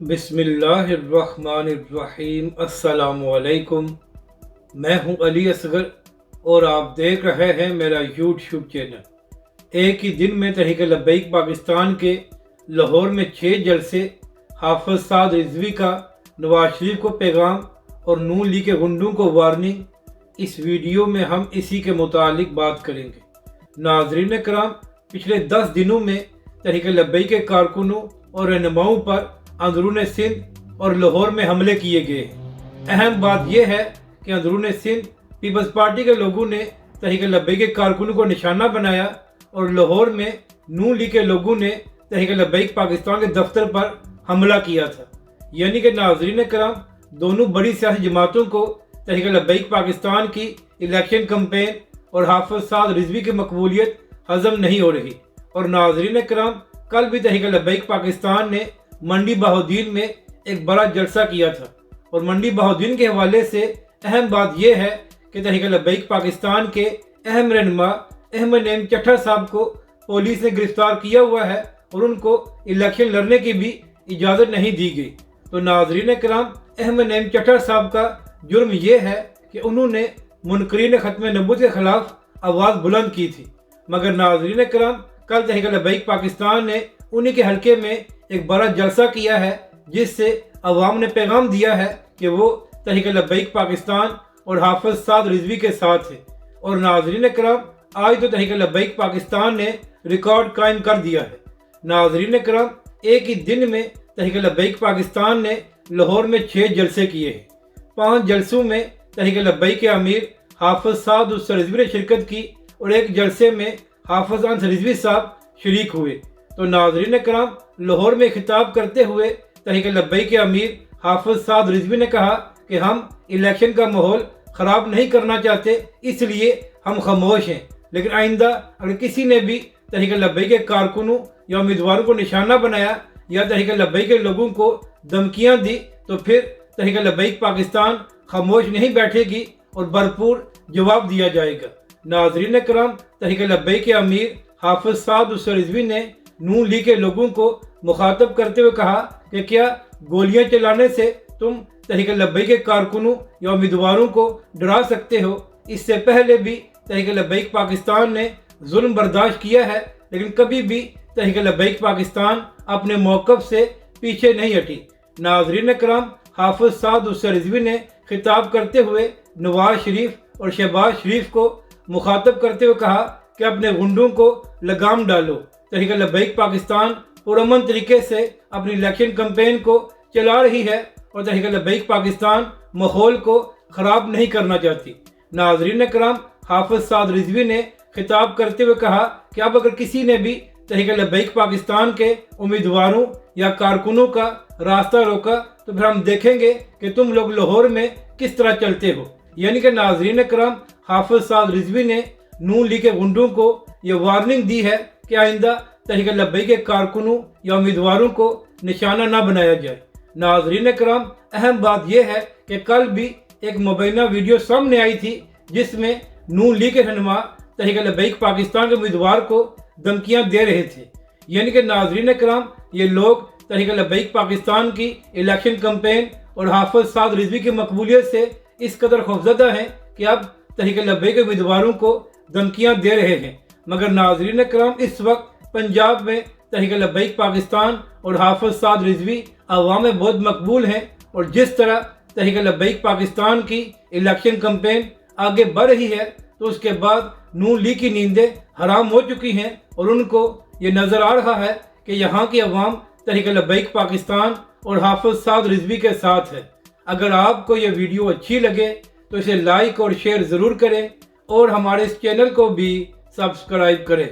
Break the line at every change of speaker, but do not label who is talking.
بسم اللہ الرحمن الرحیم۔ السلام علیکم، میں ہوں علی اصغر اور آپ دیکھ رہے ہیں میرا یوٹیوب چینل۔ ایک ہی دن میں تحریک لبیک پاکستان کے لاہور میں 6 جلسے، حافظ سعد رضوی کا نواز شریف کو پیغام اور نون لیگ کے گنڈوں کو وارننگ۔ اس ویڈیو میں ہم اسی کے متعلق بات کریں گے۔ ناظرین کرام، پچھلے 10 دنوں میں تحریک لبیک کے کارکنوں اور رہنماؤں پر اندرون سندھ اور لاہور میں حملے کیے گئے ہیں۔ اہم بات یہ ہے کہ اندرون سندھ پیپلز پارٹی کے لوگوں نے تحریک لبیک کے کارکنوں کو نشانہ بنایا اور لاہور میں نون لیگ کے لوگوں نے تحریک لبیک پاکستان کے دفتر پر حملہ کیا تھا۔ یعنی کہ ناظرین کرام، دونوں بڑی سیاسی جماعتوں کو تحریک لبیک پاکستان کی الیکشن کمپین اور حافظ سعد رضوی کی مقبولیت ہضم نہیں ہو رہی۔ اور ناظرین کرام، کل بھی تحریک لبیک پاکستان نے منڈی بہاؤالدین میں ایک بڑا جلسہ کیا تھا، اور منڈی بہاؤالدین کے حوالے سے اہم بات یہ ہے کہ تحریک لبیک پاکستان کے اہم رہنما احمد نعیم چٹھا صاحب کو پولیس نے گرفتار کیا ہوا ہے اور ان کو الیکشن لڑنے کی بھی اجازت نہیں دی گئی۔ تو ناظرین کرام، احمد نعیم چٹھا صاحب کا جرم یہ ہے کہ انہوں نے منکرین ختم نبوت کے خلاف آواز بلند کی تھی، مگر ناظرین کرام، کل تحریک لبیک پاکستان نے انہی کے حلقے میں ایک بڑا جلسہ کیا ہے، جس سے عوام نے پیغام دیا ہے کہ وہ تحریک لبیک پاکستان اور حافظ سعد رضوی کے ساتھ ہے۔ اور ناظرین کرام، آج تو تحریک لبیک پاکستان نے ریکارڈ قائم کر دیا ہے۔ ناظرین کرام، ایک ہی دن میں تحریک لبیک پاکستان نے لاہور میں 6 جلسے کیے ہیں۔ 5 جلسوں میں تحریک لبیک کے امیر حافظ سعد رضوی نے شرکت کی اور ایک جلسے میں حافظ انس رضوی صاحب شریک ہوئے۔ تو ناظرین کرام، لاہور میں خطاب کرتے ہوئے تحریک لبیک کے امیر حافظ سعد رضوی نے کہا کہ ہم الیکشن کا ماحول خراب نہیں کرنا چاہتے، اس لیے ہم خاموش ہیں، لیکن آئندہ اگر کسی نے بھی تحریک لبیک کے کارکنوں یا امیدواروں کو نشانہ بنایا یا تحریک لبیک کے لوگوں کو دھمکیاں دی تو پھر تحریک لبیک پاکستان خاموش نہیں بیٹھے گی اور بھرپور جواب دیا جائے گا۔ ناظرین کرام، تحریک لبیک کے امیر حافظ سعد رضوی نے نون لیگ کے لوگوں کو مخاطب کرتے ہوئے کہا کہ کیا گولیاں چلانے سے تم تحریک لبیک کے کارکنوں یا امیدواروں کو ڈرا سکتے ہو؟ اس سے پہلے بھی تحریک لبیک پاکستان نے ظلم برداشت کیا ہے، لیکن کبھی بھی تحریک لبیک پاکستان اپنے موقف سے پیچھے نہیں ہٹی۔ ناظرین کرام، حافظ سعد رضوی نے خطاب کرتے ہوئے نواز شریف اور شہباز شریف کو مخاطب کرتے ہوئے کہا کہ اپنے گنڈوں کو لگام ڈالو۔ تحریک لبیک پاکستان پرامن طریقے سے اپنی الیکشن کمپین کو چلا رہی ہے اور تحریک لبیک پاکستان ماحول کو خراب نہیں کرنا چاہتی۔ ناظرین کرام، حافظ سعد رضوی نے خطاب کرتے ہوئے کہا کہ اب اگر کسی نے بھی تحریک لبیک پاکستان کے امیدواروں یا کارکنوں کا راستہ روکا تو پھر ہم دیکھیں گے کہ تم لوگ لاہور میں کس طرح چلتے ہو۔ یعنی کہ ناظرین کرام، حافظ سعد رضوی نے نون لیگ کے گنڈوں کو یہ وارننگ دی ہے کہ آئندہ تحریک لبیک کے کارکنوں یا امیدواروں کو نشانہ نہ بنایا جائے۔ ناظرین کرام، اہم بات یہ ہے کہ کل بھی ایک مبینہ ویڈیو سامنے آئی تھی جس میں نون لیگ کے رہنما تحریک لبیک پاکستان کے امیدوار کو دھمکیاں دے رہے تھے۔ یعنی کہ ناظرین کرام، یہ لوگ تحریک لبیک پاکستان کی الیکشن کمپین اور حافظ سعد رضوی کی مقبولیت سے اس قدر خوفزدہ ہیں کہ اب تحریک لبیک کے امیدواروں کو دھمکیاں دے رہے ہیں۔ مگر ناظرین کرام، اس وقت پنجاب میں تحریک لبیک پاکستان اور حافظ سعد رضوی عوام میں بہت مقبول ہیں، اور جس طرح تحریک لبیک پاکستان کی الیکشن کمپین آگے بڑھ رہی ہے تو اس کے بعد نون لیگ کی نیندیں حرام ہو چکی ہیں، اور ان کو یہ نظر آ رہا ہے کہ یہاں کی عوام تحریک لبیک پاکستان اور حافظ سعد رضوی کے ساتھ ہے۔ اگر آپ کو یہ ویڈیو اچھی لگے تو اسے لائک اور شیئر ضرور کریں، اور ہمارے اس چینل کو بھی سبسکرائب کریں۔